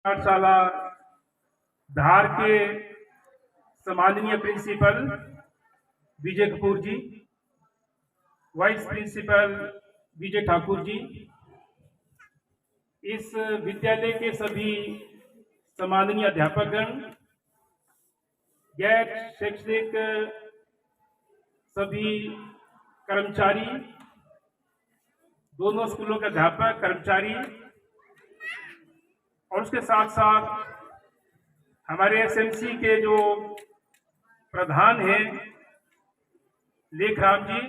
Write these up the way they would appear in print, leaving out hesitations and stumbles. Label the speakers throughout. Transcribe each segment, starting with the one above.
Speaker 1: पाठशाला धार के सम्माननीय प्रिंसिपल विजय कपूर जी, वाइस प्रिंसिपल विजय ठाकुर जी, इस विद्यालय के सभी सम्माननीय अध्यापकगण, गैर शैक्षणिक सभी कर्मचारी, दोनों स्कूलों के अध्यापक कर्मचारी और उसके साथ साथ हमारे एसएमसी के जो प्रधान हैं लेखराम जी,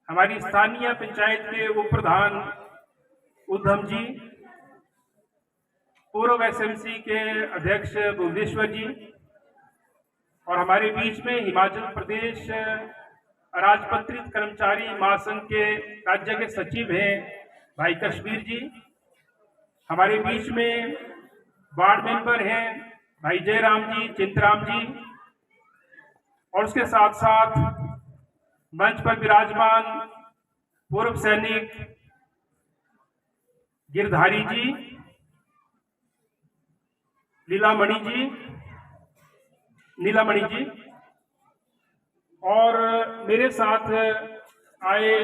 Speaker 1: हमारी स्थानीय पंचायत के उप प्रधान उद्धम जी, पूर्व एसएमसी के अध्यक्ष भुवनेश्वर जी और हमारे बीच में हिमाचल प्रदेश राजपत्रित कर्मचारी महासंघ के राज्य के सचिव हैं भाई कश्मीर जी, हमारे बीच में वार्ड मेंबर हैं भाई जयराम जी, चिंतराम जी और उसके साथ साथ मंच पर विराजमान पूर्व सैनिक गिरधारी जी, नीलामणि जी और मेरे साथ आए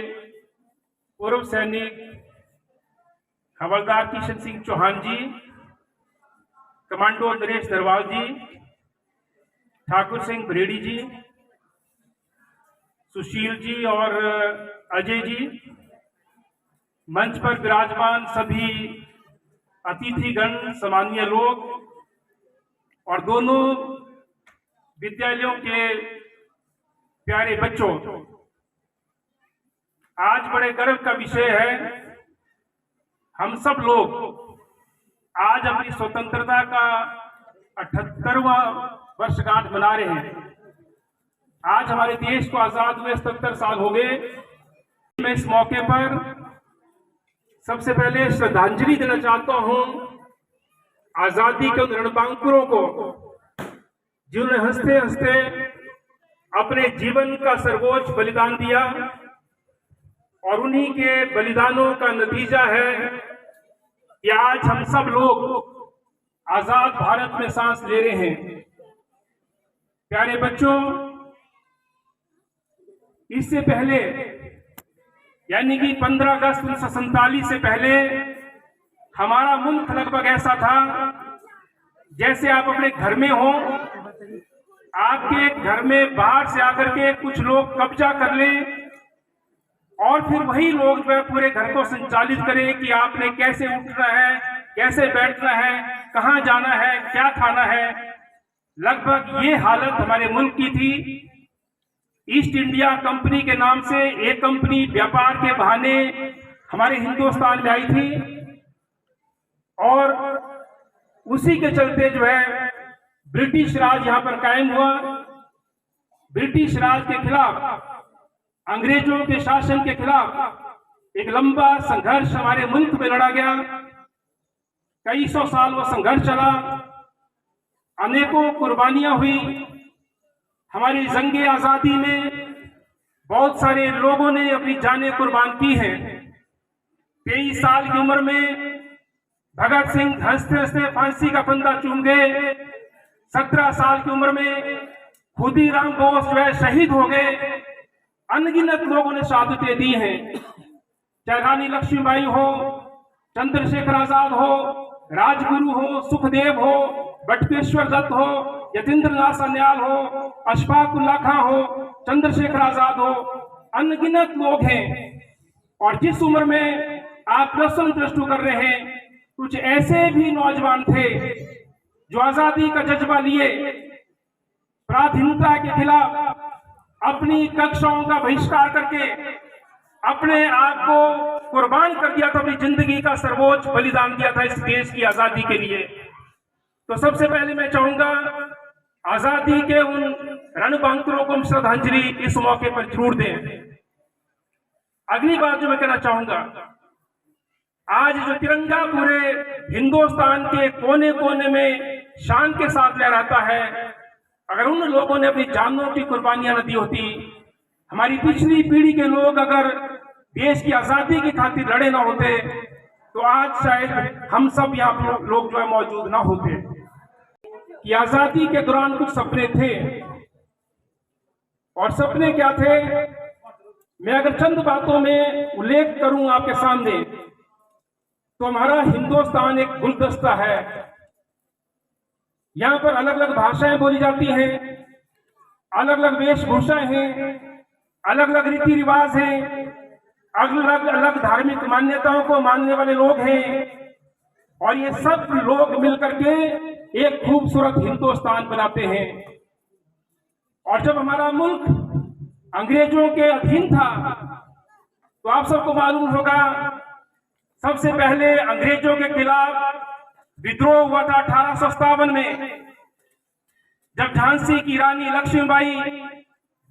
Speaker 1: पूर्व सैनिक हवलदार किशन सिंह चौहान जी, कमांडो नरेश दरवाल जी, ठाकुर सिंह भरेड़ी जी, सुशील जी और अजय जी, मंच पर विराजमान सभी अतिथिगण, सम्मानीय लोग और दोनों विद्यालयों के प्यारे बच्चों, आज बड़े गर्व का विषय है। हम सब लोग आज अपनी स्वतंत्रता का 78वां वर्षगांठ मना रहे हैं। आज हमारे देश को आजाद हुए 77 साल हो गए। मैं इस मौके पर सबसे पहले श्रद्धांजलि देना चाहता हूं आजादी के उन रणबांकुरों को जिन्होंने हंसते हंसते अपने जीवन का सर्वोच्च बलिदान दिया और उन्हीं के बलिदानों का नतीजा है कि आज हम सब लोग आजाद भारत में सांस ले रहे हैं। प्यारे बच्चों, इससे पहले यानी कि 15 अगस्त 1947 से पहले हमारा मुल्क लगभग ऐसा था जैसे आप अपने घर में हो, आपके घर में बाहर से आकर के कुछ लोग कब्जा कर लें और फिर वही लोग जो है पूरे घर को संचालित करें कि आपने कैसे उठना है, कैसे बैठना है, कहाँ जाना है, क्या खाना है। लगभग ये हालत हमारे मुल्क की थी। ईस्ट इंडिया कंपनी के नाम से एक कंपनी व्यापार के बहाने हमारे हिंदुस्तान में आई थी और उसी के चलते जो है ब्रिटिश राज यहाँ पर कायम हुआ। ब्रिटिश राज के खिलाफ, अंग्रेजों के शासन के खिलाफ एक लंबा संघर्ष हमारे मुल्क में लड़ा गया। कई सौ साल वो संघर्ष चला, अनेकों कुर्बानियां हुई। हमारी जंगे आजादी में बहुत सारे लोगों ने अपनी जानें कुर्बान की हैं। 23 साल की उम्र में भगत सिंह हंसते हंसते फांसी का फंदा चूम गए। 17 साल की उम्र में खुदीराम बोस जो है शहीद हो गए। अनगिनत लोगों ने शहादतें दी हैं, चाहे रानी लक्ष्मीबाई हो, चंद्रशेखर आजाद हो, राजगुरु हो, सुखदेव हो, बटुकेश्वर दत्त हो, यतीन्द्र नाथ सान्याल हो, अशफाक उल्ला खां हो, चंद्रशेखर आजाद हो, अनगिनत लोग हैं। और जिस उम्र में आप प्रश्न प्रश्न कर रहे हैं, कुछ ऐसे भी नौजवान थे जो आजादी का जज्बा लिए पराधीनता के खिलाफ अपनी कक्षाओं का बहिष्कार करके अपने आप को कुर्बान कर दिया था, अपनी जिंदगी का सर्वोच्च बलिदान दिया था इस देश की आजादी के लिए। तो सबसे पहले मैं चाहूंगा आजादी के उन रणबांकुरों को हम श्रद्धांजलि इस मौके पर जरूर दें। अगली बात जो मैं कहना चाहूंगा, आज जो तिरंगा पूरे हिंदुस्तान के कोने कोने में शान के साथ लहराता है, अगर उन लोगों ने अपनी जानों की कुर्बानियां न दी होती, हमारी पिछली पीढ़ी के लोग अगर देश की आजादी की खातिर लड़े ना होते, तो आज शायद हम सब यहाँ लोग जो है मौजूद ना होते। कि आजादी के दौरान कुछ सपने थे, और सपने क्या थे, मैं अगर चंद बातों में उल्लेख करूं आपके सामने, तो हमारा हिंदुस्तान एक गुलदस्ता है। यहाँ पर अलग अलग भाषाएं बोली जाती हैं, अलग अलग वेशभूषाएं हैं, अलग अलग रीति रिवाज हैं, अलग अलग धार्मिक मान्यताओं को मानने वाले लोग हैं, और ये सब लोग मिलकर के एक खूबसूरत हिंदुस्तान बनाते हैं। और जब हमारा मुल्क अंग्रेजों के अधीन था, तो आप सबको मालूम होगा, सबसे पहले अंग्रेजों के खिलाफ विद्रोह हुआ था 1857 में, जब झांसी की रानी लक्ष्मीबाई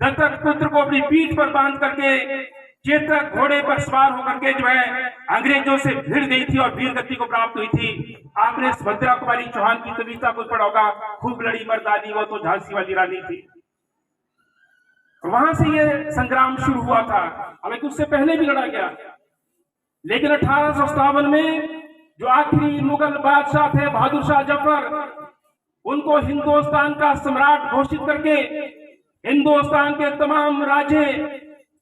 Speaker 1: दत्तक पुत्र को अपनी पीठ पर बांध करके चेतक घोड़े पर सवार होकर के जो है अंग्रेजों से भिड़ गई थी और वीर गति को प्राप्त हुई थी। आपने भद्रा कुमारी चौहान की कविता को पढ़ा होगा, खूब लड़ी मर्दानी वो तो झांसी वाली रानी थी। वहां से ये संग्राम शुरू हुआ था, हालांकि उससे पहले भी लड़ा गया, लेकिन 1857 में जो आखिरी मुगल बादशाह थे बहादुर शाह जफर, उनको हिंदुस्तान का सम्राट घोषित करके हिंदुस्तान के तमाम राजे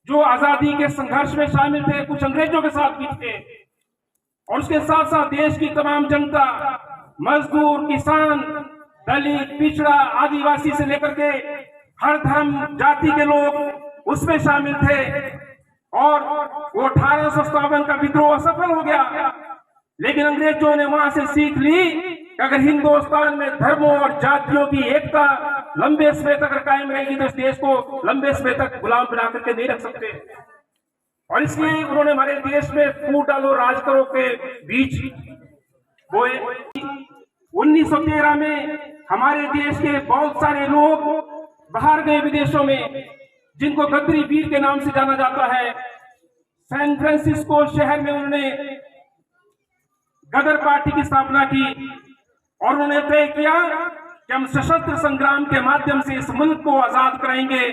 Speaker 1: जो आजादी के संघर्ष में शामिल थे, कुछ अंग्रेजों के साथ भी थे, और उसके साथ साथ देश की तमाम जनता, मजदूर, किसान, दलित, पिछड़ा, आदिवासी से लेकर के हर धर्म जाति के लोग उसमें शामिल थे। और वो 1857 का विद्रोह असफल हो गया, लेकिन अंग्रेजों ने वहां से सीख ली कि अगर हिंदुस्तान में धर्मों और जातियों की एकता लंबे समय तक कायम रहेगी, तो इस देश को लंबे समय तक गुलाम बना करके नहीं रख सकते। और इसलिए उन्होंने हमारे देश में फूट डालो राज करो के बीच बोए। 1913 में हमारे देश के बहुत सारे लोग बाहर गए विदेशों में, जिनको गद्री वीर के नाम से जाना जाता है। सैन फ्रांसिस्को शहर में उन्होंने गदर पार्टी की स्थापना की, और उन्होंने तय किया कि हम सशस्त्र संग्राम के माध्यम से इस मुल्क को आजाद कराएंगे।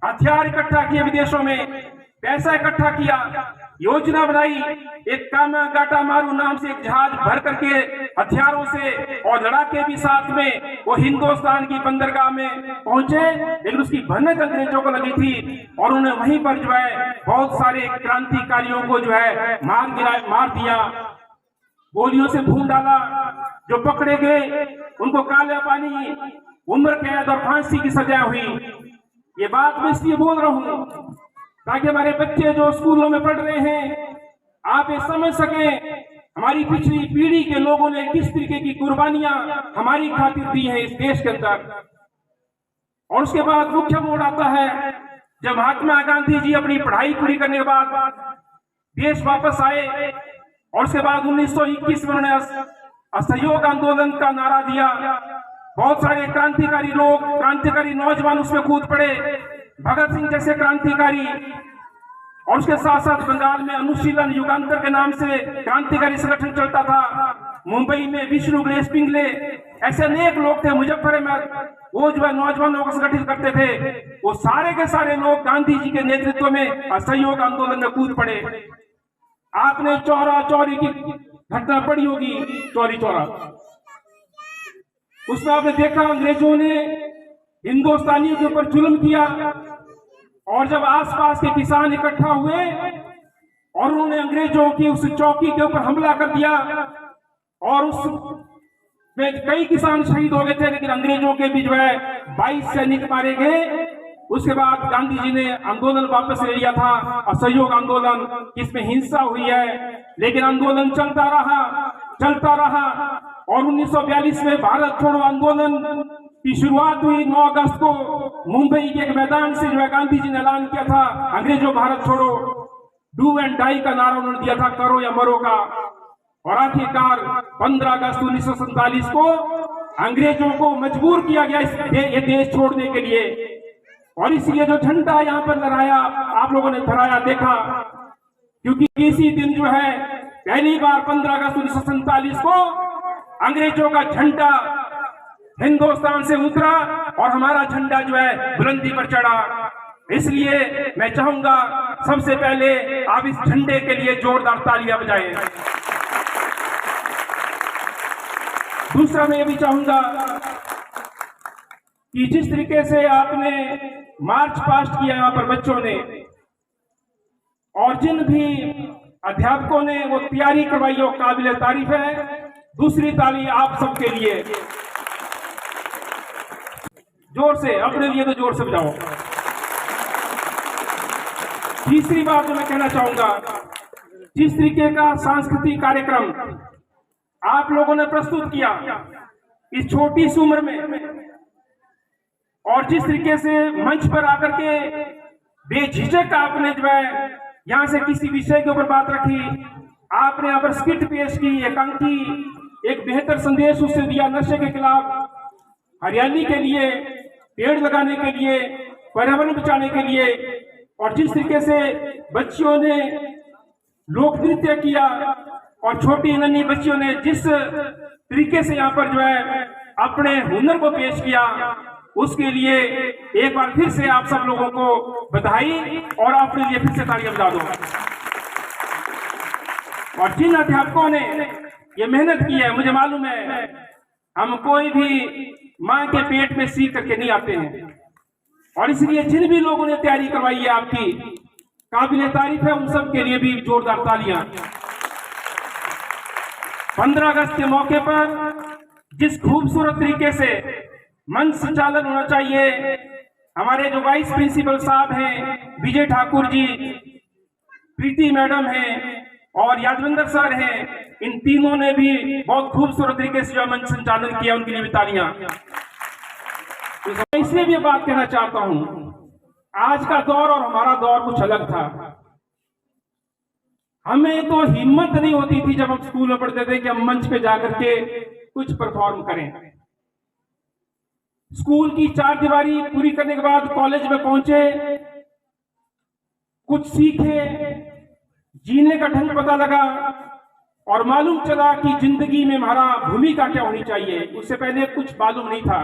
Speaker 1: हथियार इकट्ठा किए विदेशों में, पैसा इकट्ठा किया, योजना बनाई, एक कामा गाटा मारू नाम से एक जहाज भर करके हथियारों से और लड़ाके भी साथ में वो हिंदुस्तान की बंदरगाह में पहुंचे, लेकिन उसकी भनक अंग्रेजों को लगी थी, और उन्हें वहीं पर जो है बहुत सारे क्रांतिकारियों को जो है मार दिया, गोलियों से भून डाला। जो पकड़े गए उनको काला पानी, उम्र कैद और फांसी की सजा हुई। ये बात मैं इसलिए बोल रहा हूं ताकि हमारे बच्चे जो स्कूलों में पढ़ रहे हैं, आप ये समझ सकें हमारी पिछली पीढ़ी के लोगों ने किस तरीके की कुर्बानियां हमारी खातिर दी है इस देश के अंदर। और उसके बाद मुख्य मोड़ आता है जब महात्मा गांधी जी अपनी पढ़ाई पूरी करने के बाद देश वापस आए, और उसके बाद 1921 में उन्होंने असहयोग आंदोलन का नारा दिया। बहुत सारे क्रांतिकारी लोग, क्रांतिकारी नौजवान उसमें कूद पड़े, भगत सिंह जैसे क्रांतिकारी, और उसके साथ साथ बंगाल में अनुशीलन युगांतर के नाम से क्रांतिकारी संगठन चलता था, मुंबई में विष्णु गणेश पिंगले, ऐसे अनेक लोग थे, मुजफ्फर में वो जो है नौजवानों को संगठित करते थे। वो सारे के सारे लोग गांधी जी के नेतृत्व में असहयोग आंदोलन में कूद पड़े। आपने चौरा चौरी की घटना पड़ी होगी, चौरी चौरा, उसमें आपने देखा अंग्रेजों ने हिंदुस्तानियों के ऊपर जुल्म किया, और जब आसपास के किसान इकट्ठा हुए और उन्होंने अंग्रेजों की उस चौकी के ऊपर हमला कर दिया, और उसमें कई किसान शहीद हो गए थे, लेकिन अंग्रेजों के भी जो है 22 सैनिक मारे गए। उसके बाद गांधी जी ने आंदोलन वापस ले लिया था, असहयोग आंदोलन, इसमें हिंसा हुई है, लेकिन आंदोलन चलता रहा। और 1942 में भारत छोड़ो आंदोलन की शुरुआत हुई। 9 अगस्त को मुंबई के एक मैदान से जो है गांधी जी ने ऐलान किया था, अंग्रेजों भारत छोड़ो, डू एंड डाई का नारा उन्होंने दिया था, करो या मरो का। और आखिरकार 15 अगस्त 1947 को अंग्रेजों को मजबूर किया गया ये देश छोड़ने के लिए। और इसलिए जो झंडा यहाँ पर लहराया, आप लोगों ने फहराया देखा, क्योंकि इसी दिन जो है पहली बार 15 अगस्त 1947 को अंग्रेजों का झंडा हिंदुस्तान से उतरा और हमारा झंडा जो है बुलंदी पर चढ़ा। इसलिए मैं चाहूंगा सबसे पहले आप इस झंडे के लिए जोरदार तालियां बजाएं। दूसरा मैं ये भी चाहूंगा कि जिस तरीके से आपने मार्च पास्ट किया यहाँ पर बच्चों ने, और जिन भी अध्यापकों ने वो तैयारी करवाई वो काबिल तारीफ है। दूसरी ताली आप सबके लिए, जोर से, अपने लिए तो जोर से बजाओ। तीसरी बात जो मैं कहना चाहूंगा, जिस तरीके का सांस्कृतिक कार्यक्रम आप लोगों ने प्रस्तुत किया इस छोटी सी उम्र में, और जिस तरीके से मंच पर आकर के बेझिझक आपने जो है यहां से किसी विषय के ऊपर बात रखी, आपने यहाँ पर स्किट पेश की, एकांकी एक बेहतर संदेश उससे दिया, नशे के खिलाफ, हरियाली के लिए, पेड़ लगाने के लिए, पर्यावरण बचाने के लिए। और जिस तरीके से बच्चियों ने लोक नृत्य किया और छोटी नन्ही बच्चियों ने जिस तरीके से यहाँ पर जो है अपने हुनर को पेश किया, उसके लिए एक बार फिर से आप सब लोगों को बधाई और अपने लिए फिर से तालियां बजा दो। और जिन अध्यापकों ने ये मेहनत की है, मुझे मालूम है हम कोई भी मां के पेट में सीख करके नहीं आते हैं, और इसलिए जिन भी लोगों ने तैयारी करवाई है आपकी काबिल तारीफ है, उन सब के लिए भी जोरदार तालियां। 15 अगस्त के मौके पर जिस खूबसूरत तरीके से मंच संचालन होना चाहिए, हमारे जो वाइस प्रिंसिपल साहब हैं विजय ठाकुर जी, प्रीति मैडम हैं और यादविंदर सर हैं, इन तीनों ने भी बहुत खूबसूरत तरीके से जो मंच संचालन किया, उनके लिए भी तालियां। इसलिए भी बात कहना चाहता हूं, आज का दौर और हमारा दौर कुछ अलग था। हमें तो हिम्मत नहीं होती थी जब हम स्कूल में पढ़ते थे कि हम मंच पे जाकर के कुछ परफॉर्म करें। स्कूल की चार दीवारी पूरी करने के बाद कॉलेज में पहुंचे, कुछ सीखे, जीने का ढंग पता लगा और मालूम चला कि जिंदगी में हमारा भूमिका क्या होनी चाहिए। उससे पहले कुछ मालूम नहीं था,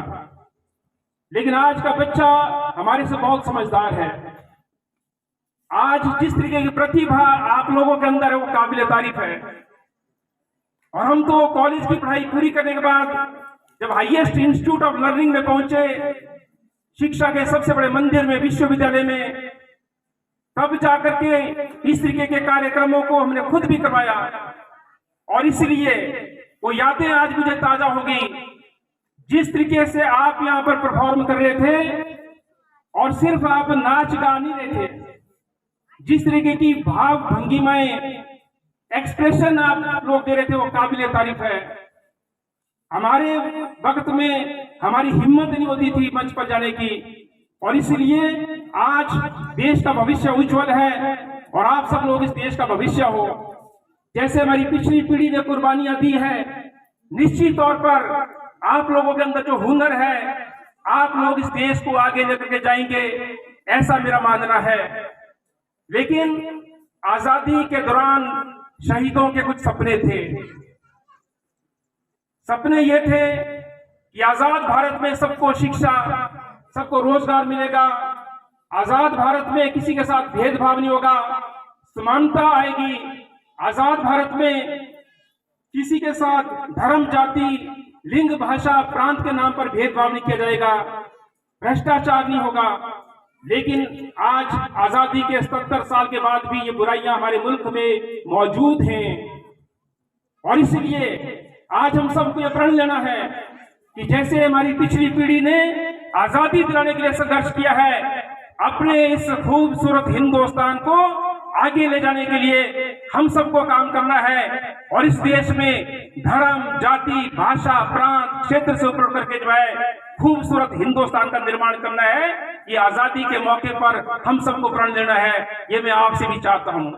Speaker 1: लेकिन आज का बच्चा हमारे से बहुत समझदार है। आज जिस तरीके की प्रतिभा आप लोगों के अंदर है वो काबिल तारीफ है। और हम तो कॉलेज की पढ़ाई पूरी करने के बाद जब हाईएस्ट इंस्टीट्यूट ऑफ लर्निंग में पहुंचे, शिक्षा के सबसे बड़े मंदिर में, विश्वविद्यालय में, तब जाकर के इस तरीके के कार्यक्रमों को हमने खुद भी करवाया। और इसलिए वो यादें आज मुझे ताजा हो गई, जिस तरीके से आप यहाँ पर परफॉर्म कर रहे थे और सिर्फ आप नाच गा नहीं रहे थे, जिस तरीके की भाव भंगिमाएं, एक्सप्रेशन आप लोग दे रहे थे, वो काबिल तारीफ है। हमारे वक्त में हमारी हिम्मत नहीं होती थी मंच पर जाने की, और इसलिए आज देश का भविष्य उज्जवल है और आप सब लोग इस देश का भविष्य हो। जैसे हमारी पिछली पीढ़ी ने कुर्बानियां दी है, निश्चित तौर पर आप लोगों के अंदर जो हुनर है, आप लोग इस देश को आगे लेकर के जाएंगे, ऐसा मेरा मानना है। लेकिन आजादी के दौरान शहीदों के कुछ सपने थे। सपने ये थे कि आजाद भारत में सबको शिक्षा, सबको रोजगार मिलेगा, आजाद भारत में किसी के साथ भेदभाव नहीं होगा, समानता आएगी, आजाद भारत में किसी के साथ धर्म, जाति, लिंग, भाषा, प्रांत के नाम पर भेदभाव नहीं किया जाएगा, भ्रष्टाचार नहीं होगा। लेकिन आज आजादी के 77 साल के बाद भी ये बुराइयां हमारे मुल्क में मौजूद हैं, और इसलिए आज हम सबको ये प्रण लेना है कि जैसे हमारी पिछली पीढ़ी ने आजादी दिलाने के लिए संघर्ष किया है, अपने इस खूबसूरत हिंदुस्तान को आगे ले जाने के लिए हम सबको काम करना है। और इस देश में धर्म, जाति, भाषा, प्रांत, क्षेत्र से ऊपर करके जो है खूबसूरत हिंदुस्तान का निर्माण करना है। ये आजादी के मौके पर हम सबको प्रण लेना है, ये मैं आपसे भी चाहता हूं।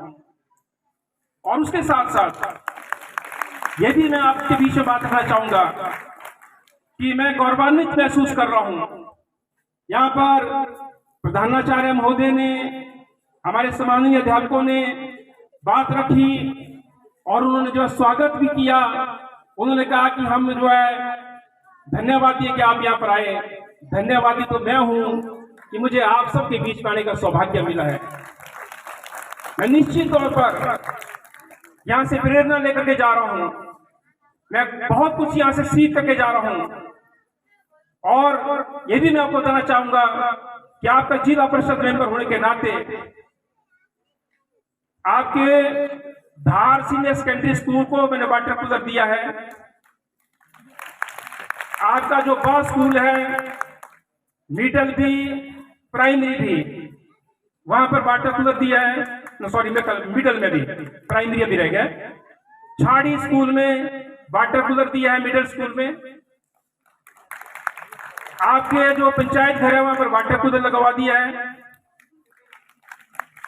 Speaker 1: और उसके साथ साथ ये भी मैं आपके बीच में बात करना चाहूंगा कि मैं गौरवान्वित महसूस कर रहा हूं। यहाँ पर प्रधानाचार्य महोदय ने, हमारे सम्माननीय अध्यापकों ने बात रखी और उन्होंने जो स्वागत भी किया। उन्होंने कहा कि हम जो है धन्यवादी है कि आप यहाँ पर आए। धन्यवादी तो मैं हूं कि मुझे आप सबके बीच में आने का सौभाग्य मिला है। मैं निश्चित तौर पर यहाँ से प्रेरणा लेकर के जा रहा हूं मैं बहुत कुछ यहाँ से सीख करके जा रहा हूँ। और ये भी मैं आपको बताना चाहूंगा कि आपका जिला परिषद मेंबर होने के नाते आपके धार सीनियर सेकेंडरी स्कूल को मैंने वाटर कूलर दिया है। आपका जो बा स्कूल है, मिडिल भी प्राइमरी भी, वहां पर वाटर कूलर दिया है। सॉरी, मिडिल में भी, प्राइमरी अभी रह गया। छाड़ी स्कूल में वाटर कूलर दिया है, मिडिल स्कूल में। आपके जो पंचायत घर है वहां पर वाटर कूलर लगवा दिया है।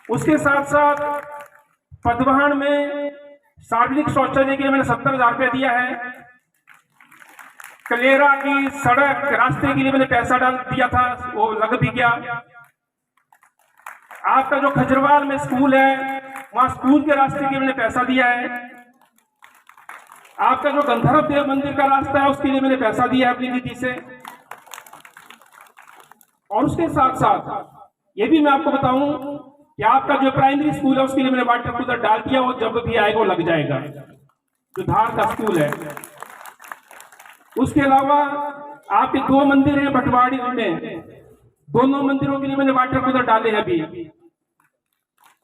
Speaker 1: उसके साथ साथ पदवाहन में सार्वजनिक शौचालय के लिए मैंने 70,000 रुपया दिया है। कलेरा की सड़क रास्ते के लिए मैंने पैसा डाल दिया था, वो लग भी गया। आपका जो खजरवाल में स्कूल है, वहां स्कूल के रास्ते के लिए मैंने पैसा दिया है। आपका जो गंधर्व देव मंदिर का रास्ता है, उसके लिए मैंने पैसा दिया है अपनी निधि से। और उसके साथ साथ ये भी मैं आपको बताऊं कि आपका जो प्राइमरी स्कूल है, उसके लिए मैंने वाटर कूलर डाल दिया। वो जब भी आएगा वो लग जाएगा, जो धार का स्कूल है। उसके अलावा आपके 2 मंदिर हैं भटवाड़ी में, दोनों मंदिरों के लिए मैंने वाटर कूलर डाले हैं अभी।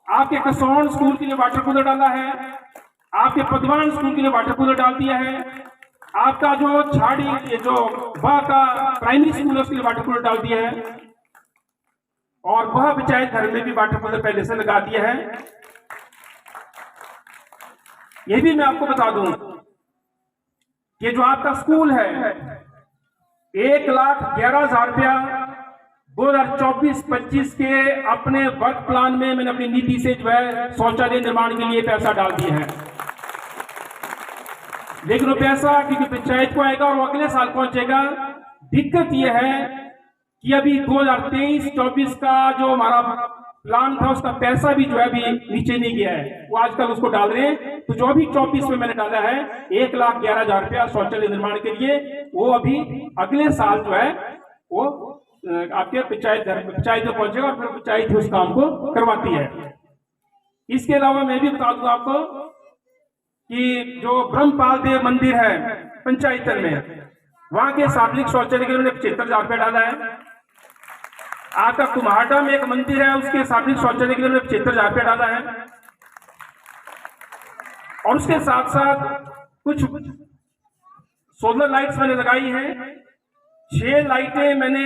Speaker 1: आपके कसौन स्कूल के लिए वाटर कूलर डाला है। आपके पदवान स्कूल के लिए वाटर कूलर डाल दिया है। आपका जो छाड़ी जो वह का प्राइमरी स्कूल है, उसके लिए वाटर कूलर डाल दिया है। और वह पंचायत घर में भी वाटर कूलर पहले से लगा दिया है। यह भी मैं आपको बता दूं कि जो आपका स्कूल है, 1,11,000 रुपया 2024-25 के अपने वर्क प्लान में मैंने अपनी नीति से जो है शौचालय निर्माण के लिए पैसा डाल दिया है। लेकिन वो पैसा क्योंकि पंचायत को आएगा और वो अगले साल पहुंचेगा। दिक्कत यह है कि अभी 2023-24 का जो हमारा प्लान था, उसका पैसा भी जो है अभी नीचे नहीं गया है, वो आजकल उसको डाल रहे हैं। तो जो अभी 24 में मैंने डाला है 1,11,000 रुपया शौचालय निर्माण के लिए, वो अभी अगले साल जो है वो आपके पंचायत में पहुंचेगा और फिर पंचायत उस काम को करवाती है। इसके अलावा मैं भी बता दूं आपको कि जो ब्रह्मपाल देव मंदिर है पंचायत में, वहां के सार्वजनिक शौचालय के लिए मैंने 75,000 रुपया डाला है। आपका कुम्हाटा में एक मंदिर है, उसके सार्वजनिक शौचालय के लिए मैंने 75,000 रुपया डाला है। और उसके साथ साथ कुछ सोलर लाइट्स मैंने लगाई है। 6 लाइटें मैंने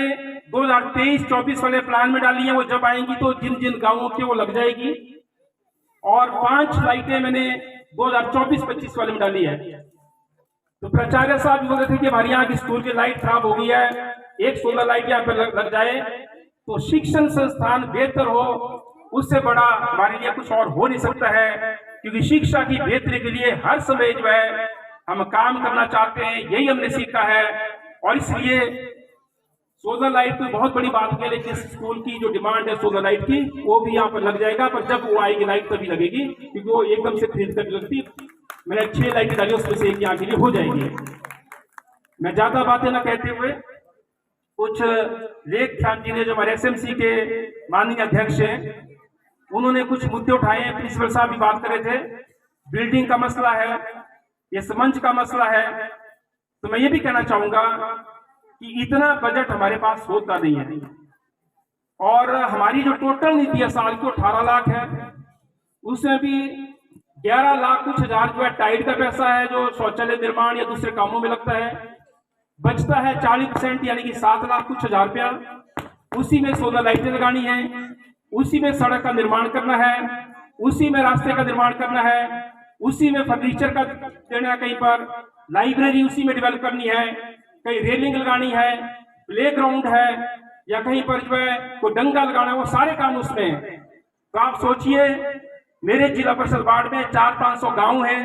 Speaker 1: 2023-24 वाले प्लान में डाली है, वो जब आएंगी तो जिन जिन गांवों की वो लग जाएगी। और 5 लाइटें मैंने 2024-25 वाले में डाली है। तो प्राचार्य साहब बोल रहे थे कि हमारे यहाँ की स्कूल की लाइट खराब हो गई है, एक सोलर लाइट यहाँ पे लग जाए तो शिक्षण संस्थान बेहतर हो। उससे बड़ा हमारे लिए कुछ और हो नहीं सकता है, क्योंकि शिक्षा की बेहतरी के लिए हर समय जो है हम काम करना चाहते हैं, यही हमने सीखा है। और इसलिए सोलर लाइट तो बहुत बड़ी बात है, लेकिन स्कूल की जो डिमांड है सोलर लाइट की, वो भी यहाँ पर लग जाएगा। पर जब वो आएगी लाइट तभी लगेगी, क्योंकि वो एकदम से खरीद कर लगती। मैंने 6 लाइटें डाली, उसमें से एक यहाँ के लिए हो जाएगी। मैं ज्यादा बातें ना कहते हुए, कुछ लेख ख्याल जी ने, जो हमारे SMC के माननीय अध्यक्ष हैं, उन्होंने कुछ मुद्दे उठाए हैं। प्रिंसिपल साहब भी बात कर रहे थे, बिल्डिंग का मसला है, ये मंच का मसला है। तो मैं ये भी कहना चाहूंगा कि इतना बजट हमारे पास होता नहीं है। और हमारी जो टोटल नीति है साल की 18 लाख है, उसमें भी 11 लाख कुछ हजार जो है टाइड का पैसा है, जो शौचालय निर्माण या दूसरे कामों में लगता है। बचता है 40% यानी कि 7 लाख कुछ हजार रुपया। उसी में सोलर लाइटें लगानी है, उसी में सड़क का निर्माण करना है, उसी में रास्ते का निर्माण करना है, उसी में फर्नीचर का देना है, कहीं पर लाइब्रेरी उसी में डेवलप करनी है, कहीं रेलिंग लगानी है, प्ले ग्राउंड है, या कहीं पर जो है कोई डंगा लगाना है, वो सारे काम उसमें है। तो आप सोचिए, मेरे जिला परिषद वार्ड में 400-500 गांव हैं,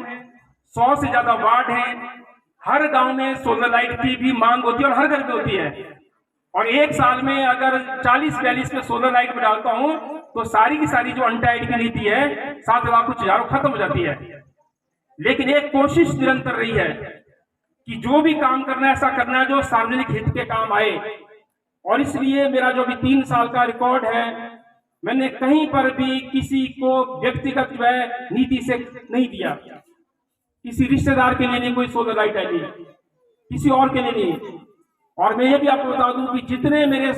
Speaker 1: 100 से ज्यादा वार्ड हैं। हर गांव में सोलर लाइट की भी मांग होती है और हर घर में होती है। और एक साल में अगर 40-42 में सोलर लाइट में डालता हूं तो सारी की सारी जो अनटाइड की नीति है 7 लाख कुछ हजारों खत्म हो जाती है। लेकिन एक कोशिश निरंतर रही है कि जो भी काम करना है ऐसा करना है जो सार्वजनिक हित के काम आए। और इसलिए मेरा जो भी 3 साल का रिकॉर्ड है, मैंने कहीं पर भी किसी को व्यक्तिगत जो है नीति से नहीं दिया, किसी रिश्तेदार के लिए नहीं कोई सोलर लाइट आई, किसी और के लिए नहीं। और मैं ये भी आपको बता दूं कि जितने मेरे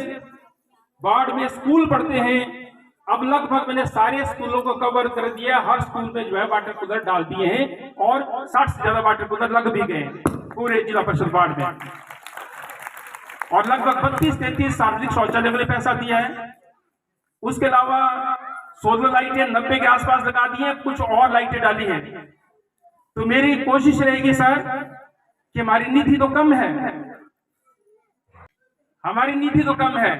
Speaker 1: वार्ड में स्कूल पढ़ते हैं, अब लगभग मैंने सारे स्कूलों को कवर कर दिया। हर स्कूल में जो है वाटर कूलर डाल दिए हैं और 60 से ज्यादा वाटर कूलर लग भी गए पूरे जिला परिषद वार्ड में। और लगभग 32-33 सार्वजनिक शौचालय के लिए पैसा दिया है। उसके अलावा सोलर लाइटें 90 के आसपास लगा दी हैं, कुछ और लाइटें डाली हैं। तो मेरी कोशिश रहेगी सर कि हमारी निधि तो कम है, हमारी निधि तो कम है,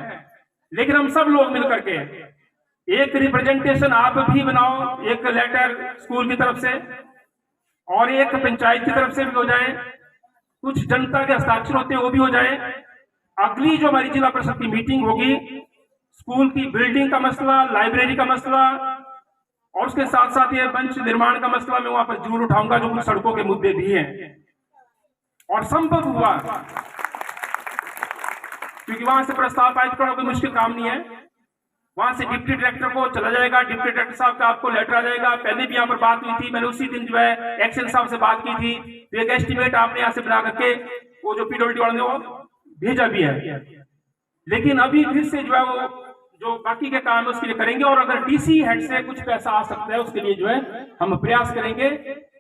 Speaker 1: लेकिन हम सब लोग मिलकर के एक रिप्रेजेंटेशन आप भी बनाओ, एक लेटर स्कूल की तरफ से और एक पंचायत की तरफ से भी हो जाए, कुछ जनता के हस्ताक्षर होते हैं वो भी हो जाए। अगली जो हमारी जिला परिषद की मीटिंग होगी, स्कूल की बिल्डिंग का मसला, लाइब्रेरी का मसला और उसके साथ साथ ये मंच निर्माण का मसला मैं वहां पर जरूर उठाऊंगा, जो कुछ सड़कों के मुद्दे भी हैं। और संभव हुआ, क्योंकि वहां से प्रस्ताव पारित करना कोई मुश्किल काम नहीं है, वहां से डिप्टी डायरेक्टर को चला जाएगा, डिप्टी डायरेक्टर साहब का आपको लेटर आ जाएगा। पहले भी यहाँ पर बात हुई थी, मैंने उसी दिन जो है एक्शन साहब से बात की थी, तो एक एस्टिमेट आपने यहाँ से बना करके वो जो पीडब्ल्यूडी वाले ने वो भेजा भी है। लेकिन अभी फिर से जो है वो जो बाकी के काम है उसके लिए करेंगे, और अगर डीसी हेड से कुछ पैसा आ सकता है उसके लिए जो है हम प्रयास करेंगे,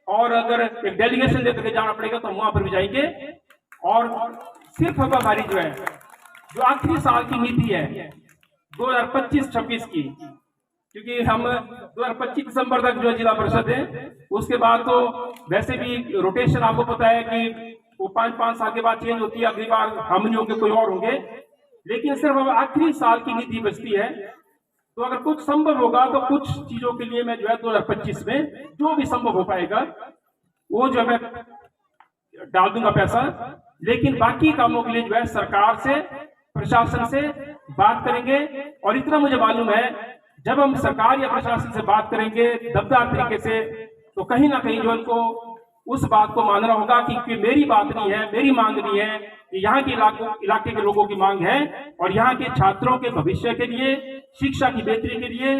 Speaker 1: और अगर एक डेलीगेशन लेकर के जाना पड़ेगा तो हम वहां पर भी जाएंगे। और सिर्फ अब हमारी जो है जो आखिरी साल की नीति है 2025-26 की, क्योंकि हम 2025 दिसंबर तक जो जिला परिषद है, उसके बाद तो वैसे भी रोटेशन आपको पता है कि वो 5-5 साल के बाद चेंज होती है, अगली बार हम नहीं होंगे कोई और होंगे, लेकिन सिर्फ अब आखिरी साल की नीति बचती है। तो अगर कुछ संभव होगा तो कुछ चीजों के लिए मैं जो है 2025 में जो भी संभव हो पाएगा वो जो है डाल दूंगा पैसा, लेकिन बाकी कामों के लिए जो है सरकार से, प्रशासन से बात करेंगे। और इतना मुझे मालूम है, जब हम सरकार या प्रशासन से बात करेंगे दबदार तरीके से, तो कहीं ना कहीं जो उनको उस बात को मानना होगा कि मेरी बात नहीं है, मेरी मांग नहीं है, कि यहाँ के इलाके के लोगों की मांग है, और यहाँ के छात्रों के भविष्य के लिए, शिक्षा की बेहतरी के लिए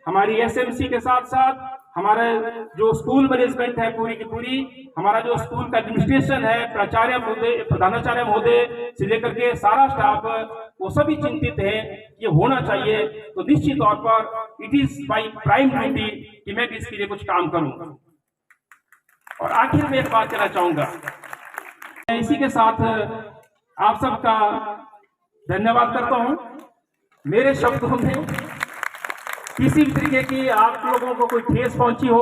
Speaker 1: हमारी एसएमसी के साथ साथ हमारा जो स्कूल मैनेजमेंट है पूरी की पूरी, हमारा जो स्कूल का एडमिनिस्ट्रेशन है, प्राचार्य महोदय, प्रधानाचार्य महोदय से लेकर के सारा स्टाफ, वो सभी चिंतित है ये होना चाहिए। तो निश्चित तौर पर it is my prime duty कि मैं भी इसके लिए कुछ काम करूं। और आखिर में एक बात कहना चाहूंगा, मैं इसी के साथ आप सबका धन्यवाद करता हूं। मेरे शब्दों में किसी भी तरीके की आप लोगों को कोई ठेस पहुंची हो,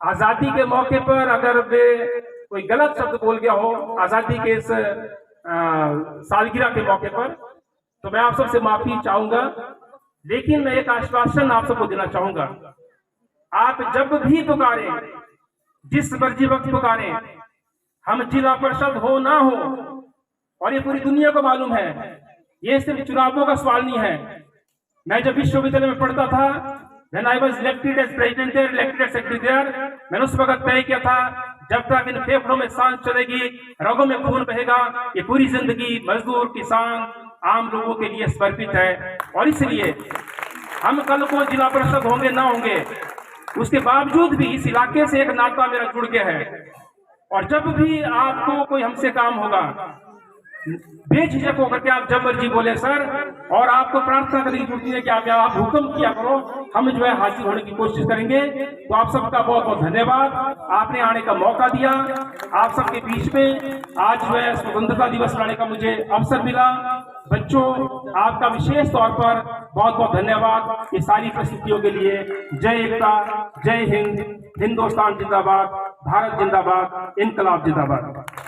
Speaker 1: आजादी के मौके पर अगर मैं कोई गलत शब्द बोल गया हो आजादी के इस सालगिरह के मौके पर, तो मैं आप सबसे माफी चाहूंगा। लेकिन मैं एक आश्वासन आप सबको देना चाहूंगा, आप जब भी पुकारें, जिस मर्जी वक्त पुकारें, हम जिला परिषद हो ना हो, और ये पूरी दुनिया को मालूम है, ये सिर्फ चुनावों का सवाल नहीं है। मैं जब विश्वविद्यालय में पढ़ता था, when I was elected as president there, elected as secretary there, मैंने उस वक्त तय किया था जब तक इन फेफड़ों में सांस चलेगी, रगों में खून बहेगा, ये पूरी जिंदगी मजदूर, किसान, आम लोगों के लिए समर्पित है। और इसलिए हम कल को जिला परिषद होंगे ना होंगे, उसके बावजूद भी इस इलाके से एक नाता मेरा जुड़ गया है। और जब भी आपको कोई हमसे काम होगा, बेझिझक होकर के आप जब मर्जी बोले सर, और आपको प्रार्थना करने की जरूरत है कि आप हुक्म किया करो, हम जो है हाजिर होने की कोशिश करेंगे। तो आप सबका बहुत बहुत धन्यवाद, आपने आने का मौका दिया। आप सबके बीच में आज जो है स्वतंत्रता दिवस मनाने का मुझे अवसर मिला। बच्चों, आपका विशेष तौर पर बहुत बहुत धन्यवाद ये सारी प्रस्तुतियों के लिए। जय एकता, जय हिंद, हिंदुस्तान जिंदाबाद, भारत जिंदाबाद, इनकलाब जिंदाबाद।